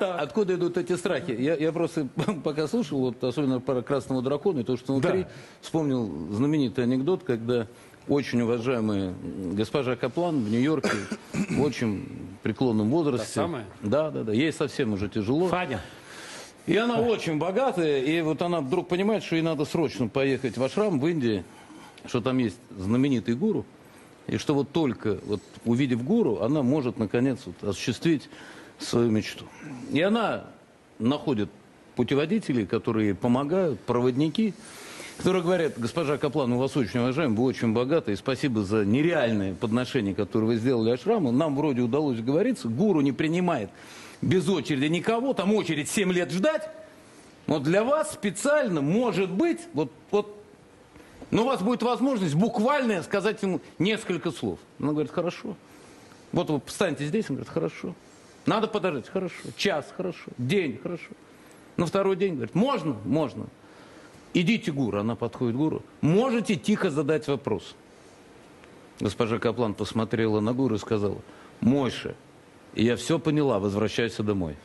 Откуда идут эти страхи? Я просто пока слушал, вот, особенно про красного дракона, и то, что внутри, вспомнил знаменитый анекдот, когда очень уважаемая госпожа Каплан в Нью-Йорке в очень преклонном возрасте. Та самая? Да. Ей совсем уже тяжело. Фаня. И она очень богатая, и вот она вдруг понимает, что ей надо срочно поехать в ашрам в Индии, что там есть знаменитый гуру, и что вот только вот увидев гуру, она может наконец вот осуществить свою мечту. И она находит путеводителей, которые ей помогают, проводники, которые говорят: госпожа Каплан, мы вас очень уважаем, вы очень богаты, и спасибо за нереальное подношение, которое вы сделали ашраму. Нам вроде удалось договориться, гуру не принимает без очереди никого, там очередь 7 лет ждать. Вот для вас специально, может быть, но у вас будет возможность буквально сказать ему несколько слов. Она говорит: хорошо. Вот вы встаньте здесь, он говорит: хорошо. Надо подождать, хорошо. Час, хорошо. День, хорошо. На второй день говорит: можно? Можно. Идите, гуру. Она подходит к гуру. Можете тихо задать вопрос. Госпожа Каплан посмотрела на гуру и сказала: Мойша, я все поняла, возвращайся домой.